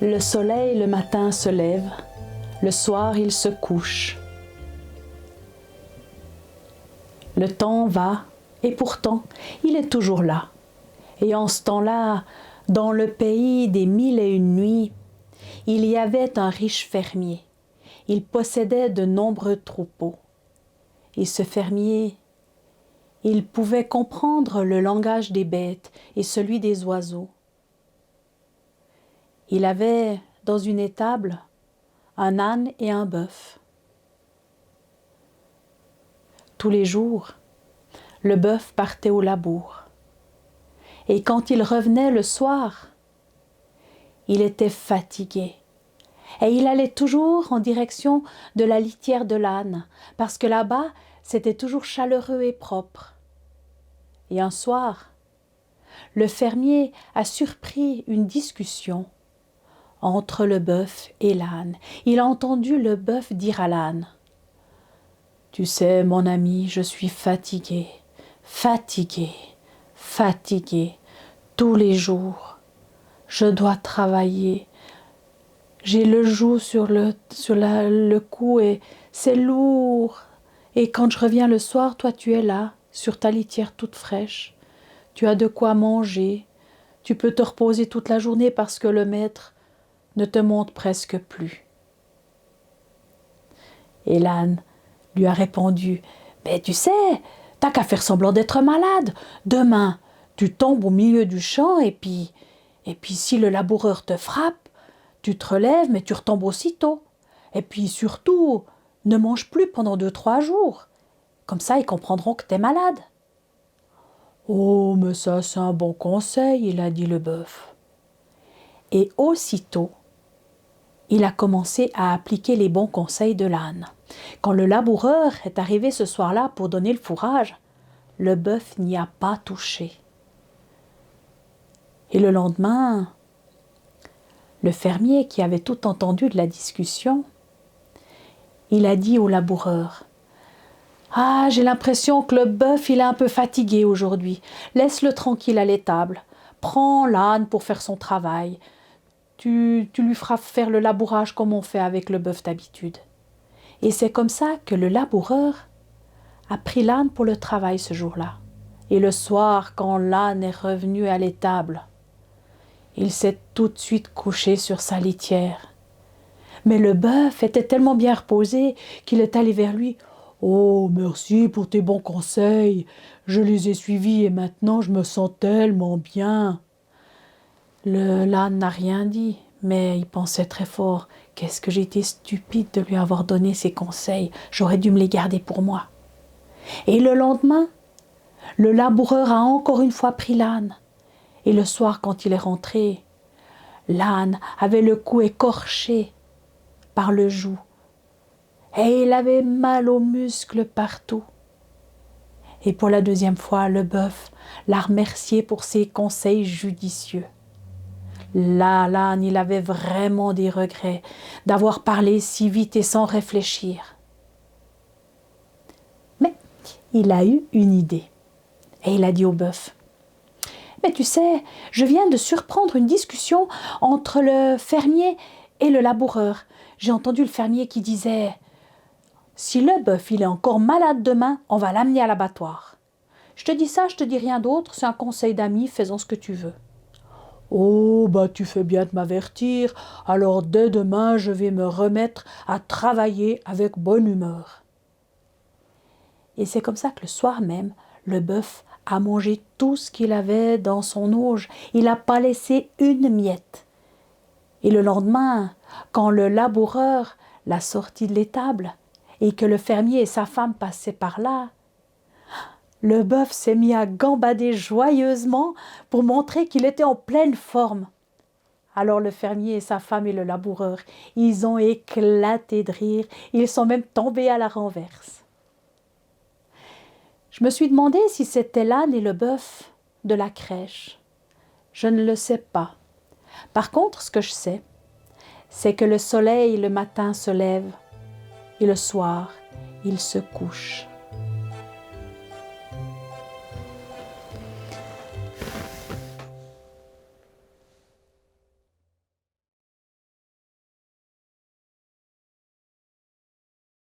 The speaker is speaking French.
Le soleil le matin se lève, le soir il se couche. Le temps va, et pourtant il est toujours là. Et en ce temps-là, dans le pays des 1001 nuits, il y avait un riche fermier. Il possédait de nombreux troupeaux. Et ce fermier, il pouvait comprendre le langage des bêtes et celui des oiseaux. Il avait dans une étable un âne et un bœuf. Tous les jours, le bœuf partait au labour. Et quand il revenait le soir, il était fatigué. Et il allait toujours en direction de la litière de l'âne, parce que là-bas, c'était toujours chaleureux et propre. Et un soir, le fermier a surpris une discussion entre le bœuf et l'âne. Il a entendu le bœuf dire à l'âne: « Tu sais, mon ami, je suis fatigué, fatigué, fatigué, tous les jours. Je dois travailler. J'ai le joug sur le cou et c'est lourd. Et quand je reviens le soir, toi tu es là, sur ta litière toute fraîche. Tu as de quoi manger. Tu peux te reposer toute la journée parce que le maître ne te monte presque plus. » Et l'âne lui a répondu: « Mais tu sais, t'as qu'à faire semblant d'être malade. Demain, tu tombes au milieu du champ et puis si le laboureur te frappe, tu te relèves mais tu retombes aussitôt. Et puis surtout, ne mange plus pendant 2-3 jours. Comme ça, ils comprendront que t'es malade. » « Oh, mais ça c'est un bon conseil, » il a dit le bœuf. Et aussitôt, il a commencé à appliquer les bons conseils de l'âne. Quand le laboureur est arrivé ce soir-là pour donner le fourrage, le bœuf n'y a pas touché. Et le lendemain, le fermier qui avait tout entendu de la discussion, il a dit au laboureur: « Ah, j'ai l'impression que le bœuf il est un peu fatigué aujourd'hui. Laisse-le tranquille à l'étable. Prends l'âne pour faire son travail. Tu lui feras faire le labourage comme on fait avec le bœuf d'habitude. » Et c'est comme ça que le laboureur a pris l'âne pour le travail ce jour-là. Et le soir, quand l'âne est revenu à l'étable, il s'est tout de suite couché sur sa litière. Mais le bœuf était tellement bien reposé qu'il est allé vers lui. « Oh, merci pour tes bons conseils. Je les ai suivis et maintenant je me sens tellement bien. » L'âne n'a rien dit, mais il pensait très fort: « Qu'est-ce que j'ai été stupide de lui avoir donné ces conseils. J'aurais dû me les garder pour moi. » Et le lendemain, le laboureur a encore une fois pris l'âne. Et le soir, quand il est rentré, l'âne avait le cou écorché par le joug. Et il avait mal aux muscles partout. Et pour la deuxième fois, le bœuf l'a remercié pour ses conseils judicieux. Là, l'âne, il avait vraiment des regrets d'avoir parlé si vite et sans réfléchir. Mais il a eu une idée. Et il a dit au bœuf: « Mais tu sais, je viens de surprendre une discussion entre le fermier et le laboureur. J'ai entendu le fermier qui disait: « Si le bœuf il est encore malade demain, on va l'amener à l'abattoir. Je te dis ça, je te dis rien d'autre, c'est un conseil d'ami, fais-en ce que tu veux. » « Oh, bah tu fais bien de m'avertir, alors dès demain je vais me remettre à travailler avec bonne humeur. » Et c'est comme ça que le soir même, le bœuf a mangé tout ce qu'il avait dans son auge. Il n'a pas laissé une miette. Et le lendemain, quand le laboureur l'a sorti de l'étable et que le fermier et sa femme passaient par là, le bœuf s'est mis à gambader joyeusement pour montrer qu'il était en pleine forme. Alors le fermier et sa femme et le laboureur, ils ont éclaté de rire, ils sont même tombés à la renverse. Je me suis demandé si c'était l'âne et le bœuf de la crèche. Je ne le sais pas. Par contre, ce que je sais, c'est que le soleil le matin se lève et le soir, il se couche.